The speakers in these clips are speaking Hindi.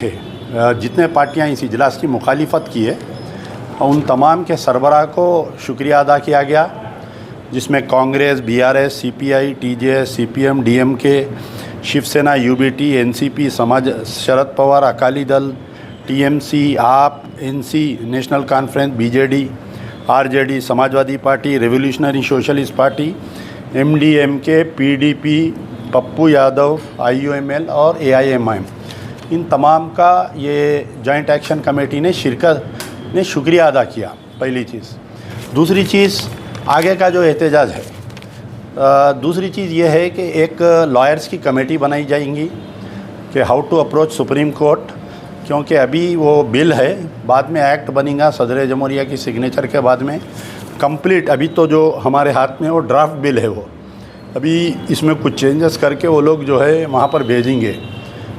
जितने पार्टियां इस इजलास की मुखालिफत की है उन तमाम के सरबराह को शुक्रिया अदा किया गया, जिसमें Congress, BRS, CPI, TJS, CPM, DMK, Shiv Sena, UBT, NCP, समाज, Sharad Pawar, Akali Dal, TMC, AAP, NC, national conference, BJD, RJD, Samajwadi party, revolutionary socialist party, MDMK, PDP, Pappu Yadav, IUML और एआईएमआईएम, इन तमाम का ये जॉइंट एक्शन कमेटी ने शिरकत ने शुक्रिया अदा किया। पहली चीज़। दूसरी चीज़, आगे का जो एहतजाज है, दूसरी चीज़ ये है कि एक लॉयर्स की कमेटी बनाई जाएंगी कि how to approach supreme court, क्योंकि अभी वो बिल है, बाद में एक्ट बनेगा सदर जमहूरिया की सिग्नेचर के बाद में कंप्लीट। अभी तो जो हमारे हाथ में वो ड्राफ्ट बिल है, वो अभी इसमें कुछ चेंजेस करके वो लोग जो है वहाँ पर भेजेंगे,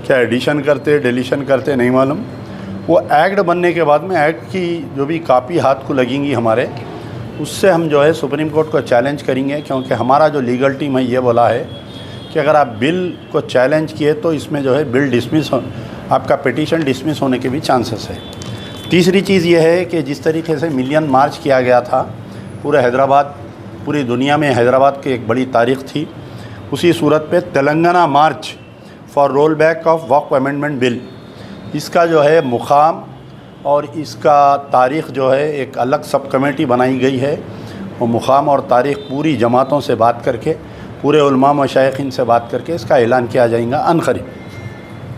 क्या एडिशन करते डिलीशन करते नहीं मालूम। वो एक्ट बनने के बाद में एक्ट की जो भी कापी हाथ को लगेंगी हमारे, उससे हम जो है सुप्रीम कोर्ट को चैलेंज करेंगे, क्योंकि हमारा जो लीगल टीम है ये बोला है कि अगर आप बिल को चैलेंज किए तो इसमें जो है बिल डिसमिस, आपका पिटीशन डिसमिस होने के भी चांसेस है। तीसरी चीज़ ये है कि जिस तरीके से मिलियन मार्च किया गया था पूरे हैदराबाद, पूरी दुनिया में हैदराबाद की एक बड़ी तारीख़ थी, उसी सूरत पे Telangana march for roll back of Waqf amendment bill, इसका जो है मुकाम और इसका तारीख़ जो है एक अलग सब कमेटी बनाई गई है। वो मुकाम और तारीख़ पूरी जमातों से बात करके, पूरे उलमा मशाइखीन से बात करके इसका ऐलान किया जाएगा अनक़रीब।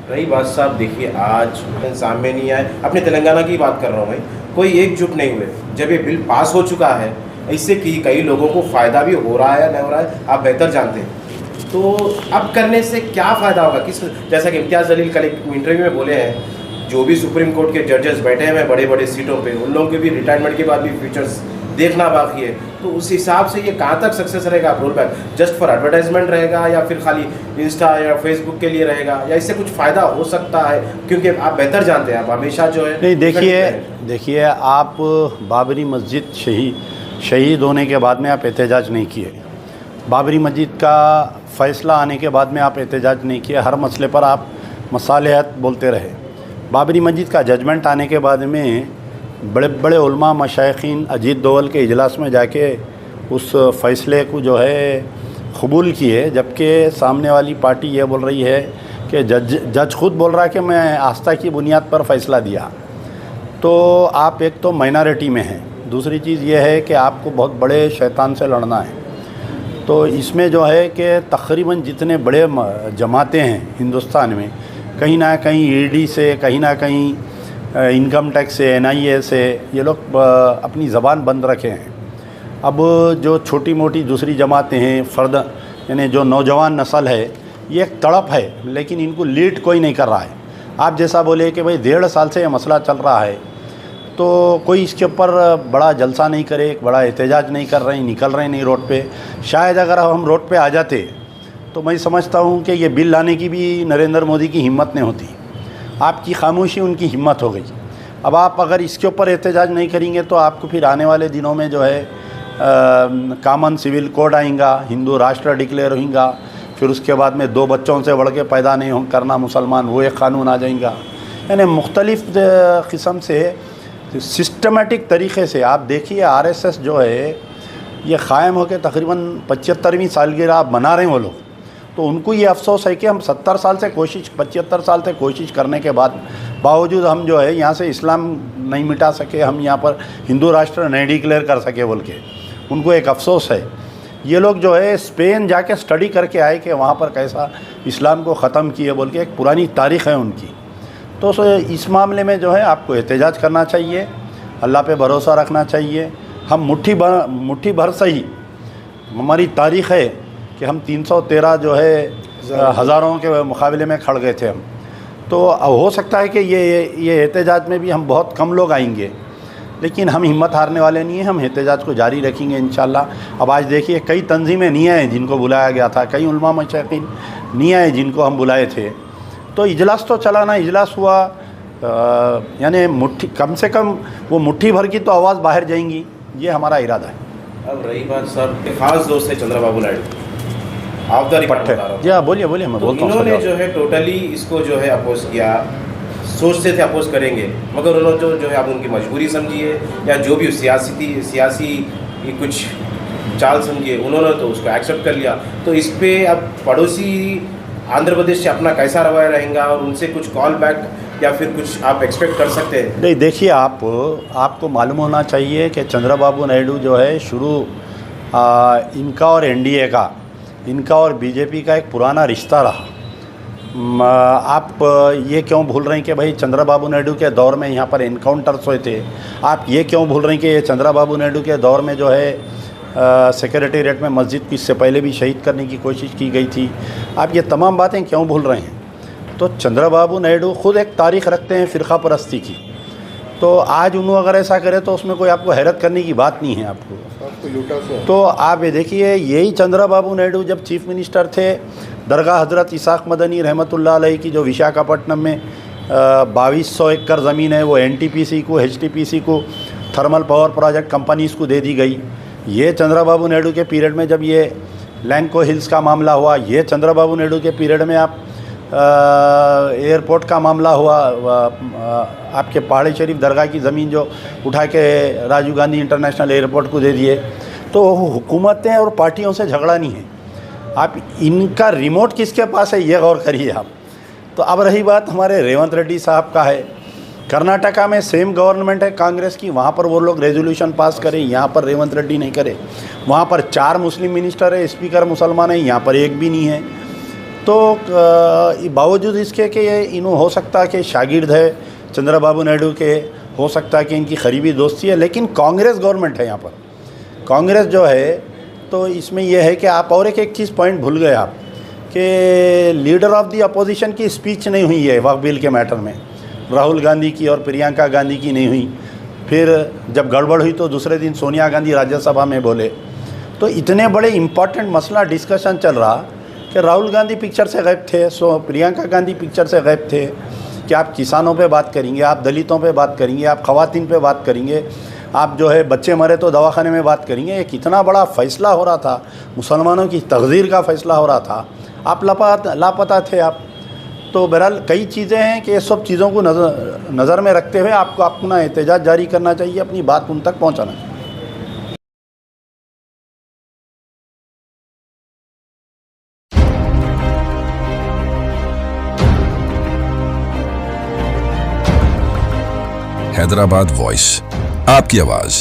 रही बात साहब, देखिए आज सामने नहीं आए, अपने तेलंगाना की बात कर रहा हूँ मैं, कोई एकजुट नहीं हुए। जब ये बिल पास हो चुका है, इससे कई लोगों को फ़ायदा भी हो रहा है, नहीं हो रहा है, आप बेहतर जानते हैं, तो अब करने से क्या फ़ायदा होगा? किस, जैसा कि इम्तियाज़ जलील कल एक इंटरव्यू में बोले हैं, जो भी सुप्रीम कोर्ट के जजेस बैठे हैं बड़े बड़े सीटों पे, उन लोगों के भी रिटायरमेंट के बाद भी फ्यूचर्स देखना बाकी है, तो उस हिसाब से ये कहाँ तक सक्सेस रहेगा? Roll back just for advertisement रहेगा या फिर खाली इंस्टा या फेसबुक के लिए रहेगा, या इससे कुछ फ़ायदा हो सकता है? क्योंकि आप बेहतर जानते हैं, आप हमेशा जो है नहीं, देखिए आप बाबरी मस्जिद शहीद होने के बाद में आप एहतजाज नहीं किए, बाबरी मस्जिद का फ़ैसला आने के बाद में आप एहतजाज नहीं किए, हर मसले पर आप मसालिहत बोलते रहे। बाबरी मस्जिद का जजमेंट आने के बाद में बड़े बड़े उलमा मशाइखीन अजीत दोवल के इजलास में जाके उस फ़ैसले को जो है कबूल किए, जबकि सामने वाली पार्टी ये बोल रही है कि जज खुद बोल रहा है कि मैं आस्था की बुनियाद पर फ़ैसला दिया। तो आप एक तो माइनॉरिटी में हैं, दूसरी चीज़ ये है कि आपको बहुत बड़े शैतान से लड़ना है। तो इसमें जो है कि तकरीबन जितने बड़े जमातें हैं हिंदुस्तान में, कहीं ना कहीं ईडी से, कहीं ना कहीं इनकम टैक्स से, एनआईए से, ये लोग अपनी ज़बान बंद रखे हैं। अब जो छोटी मोटी दूसरी जमातें हैं, फ़र्द यानी जो नौजवान नस्ल है, ये एक तड़प है, लेकिन इनको लीड कोई नहीं कर रहा है। आप जैसा बोले कि भाई 1.5 साल से ये मसला चल रहा है, तो कोई इसके ऊपर बड़ा जलसा नहीं करे, बड़ा एहतजाज नहीं कर रहे हैं, निकल रहे नहीं रोड पे। शायद अगर हम रोड पे आ जाते तो मैं समझता हूँ कि ये बिल लाने की भी नरेंद्र मोदी की हिम्मत नहीं होती। आपकी खामोशी उनकी हिम्मत हो गई। अब आप अगर इसके ऊपर एहतजाज नहीं करेंगे तो आपको फिर आने वाले दिनों में जो है कॉमन सिविल कोड आएगा, हिंदू राष्ट्र डिक्लेयर होगा, फिर उसके बाद में 2 बच्चों से बढ़ के पैदा नहीं करना मुसलमान, वो एक क़ानून आ जाएगा। यानी मुख्तलिफ़ किस्म से सिस्टमेटिक तरीक़े से आप देखिए, आरएसएस जो है ये क़ायम होकर तकरीबन 75वीं सालगिरह आप मना रहे हैं वो लोग, तो उनको ये अफसोस है कि हम 75 साल से कोशिश करने के बावजूद हम जो है यहाँ से इस्लाम नहीं मिटा सके, हम यहाँ पर हिंदू राष्ट्र नहीं डिक्लेयर कर सके बोल के उनको एक अफसोस है। ये लोग जो है स्पेन जाके स्टडी करके आए कि वहाँ पर कैसा इस्लाम को ख़त्म किए बोल के, एक पुरानी तारीख़ है उनकी। तो इस मामले में जो है आपको एहतजाज करना चाहिए, अल्लाह पे भरोसा रखना चाहिए। हम मुट्ठी भर सही, हमारी तारीख़ है कि हम 313 जो है हज़ारों के मुकाबले में खड़ गए थे हम। तो हो सकता है कि ये एहतजाज में भी हम बहुत कम लोग आएंगे, लेकिन हम हिम्मत हारने वाले नहीं हैं, हम एहतजाज को जारी रखेंगे इंशाल्लाह। अब आज देखिए कई तंजीमें नहीं आए जिनको बुलाया गया था, कई उलमा मशाइखीन नहीं आए जिनको हम बुलाए थे। तो इजलास तो चला ना, इजलास हुआ, यानी कम से कम वो मुट्ठी भर की तो आवाज़ बाहर जाएंगी, ये हमारा इरादा है। अब रही बात साहब, खास दोस्त है चंद्रबाबू नायडू, आप जी हाँ, बोलिए मैं बोलता हूँ। इन्होंने जो है टोटली इसको जो है अपोज किया, सोचते थे अपोज करेंगे, मगर उन्होंने जो है आप उनकी मजबूरी समझिए या जो भी सियासी कुछ चाल समझिए, उन्होंने तो उसको एक्सेप्ट कर लिया। तो इस पे अब पड़ोसी आंध्र प्रदेश से अपना कैसा रवैया रहेगा और उनसे कुछ कॉल बैक या फिर कुछ आप एक्सपेक्ट कर सकते हैं? नहीं, देखिए आपको मालूम होना चाहिए कि चंद्रबाबू नायडू जो है इनका और एनडीए का, इनका और बीजेपी का एक पुराना रिश्ता रहा। आप ये क्यों भूल रहे हैं कि भाई चंद्रबाबू नायडू के दौर में यहाँ पर एनकाउंटर्स हुए थे? आप ये क्यों भूल रहे हैं कि चंद्रबाबू नायडू के दौर में जो है सेक्रेटेरिएट में मस्जिद की इससे पहले भी शहीद करने की कोशिश की गई थी? आप ये तमाम बातें क्यों भूल रहे हैं? तो चंद्रबाबू नायडू ख़ुद एक तारीख़ रखते हैं फ़िरक़ा परस्ती की, तो आज उन्होंने अगर ऐसा करे तो उसमें कोई आपको हैरत करने की बात नहीं है। आपको तो आप ये देखिए, यही चंद्रबाबू नायडू जब चीफ़ मिनिस्टर थे, दरगाह हज़रत इसाक मदनी रहमतुल्लाह अलैह की जो विशाखापट्टनम में 2200 एकड़ ज़मीन है वो एनटीपीसी को, एचटीपीसी को, थर्मल पावर प्रोजेक्ट कंपनीज़ को दे दी गई। ये चंद्रबाबू नायडू के पीरियड में जब ये लैंको हिल्स का मामला हुआ, ये चंद्रबाबू नायडू के पीरियड में आप एयरपोर्ट का मामला हुआ, आपके पहाड़ी शरीफ दरगाह की ज़मीन जो उठा के राजीव गांधी इंटरनेशनल एयरपोर्ट को दे दिए। तो हुकूमतें और पार्टियों से झगड़ा नहीं है, आप इनका रिमोट किसके पास है ये गौर करिए आप। तो अब रही बात हमारे रेवंत रेड्डी साहब का है, कर्नाटका में सेम गवर्नमेंट है कांग्रेस की, वहाँ पर वो लोग रेजोल्यूशन पास करें, यहाँ पर रेवंत रेड्डी नहीं करे। वहाँ पर 4 मुस्लिम मिनिस्टर है, स्पीकर मुसलमान है, यहाँ पर एक भी नहीं है। तो बावजूद इसके कि ये इन्हों हो सकता है कि शागिर्द है चंद्रबाबू नायडू के, हो सकता है कि इनकी करीबी दोस्ती है, लेकिन कांग्रेस गवर्नमेंट है यहाँ पर। कांग्रेस जो है तो इसमें यह है कि आप और एक चीज़ पॉइंट भूल गए आप कि लीडर ऑफ द अपोजिशन की स्पीच नहीं हुई है वक्फ बिल के मैटर में, राहुल गांधी की और प्रियंका गांधी की नहीं हुई। फिर जब गड़बड़ हुई तो दूसरे दिन सोनिया गांधी राज्यसभा में बोले। तो इतने बड़े इम्पॉर्टेंट मसला डिस्कशन चल रहा कि राहुल गांधी पिक्चर से गायब थे, प्रियंका गांधी पिक्चर से गायब थे कि आप किसानों पे बात करेंगे, आप दलितों पे बात करेंगे, आप ख़वातीन पे बात करेंगे, आप जो है बच्चे मरे तो दवाखाने में बात करेंगे। एक इतना बड़ा फ़ैसला हो रहा था, मुसलमानों की तग़यीर का फ़ैसला हो रहा था, आप लापता थे आप। तो बहरहाल कई चीज़ें हैं कि ये सब चीज़ों को नज़र में रखते हुए आपको अपना एहतजाज जारी करना चाहिए, अपनी बात उन तक पहुँचाना चाहिए। हैदराबाद वॉइस, आपकी आवाज।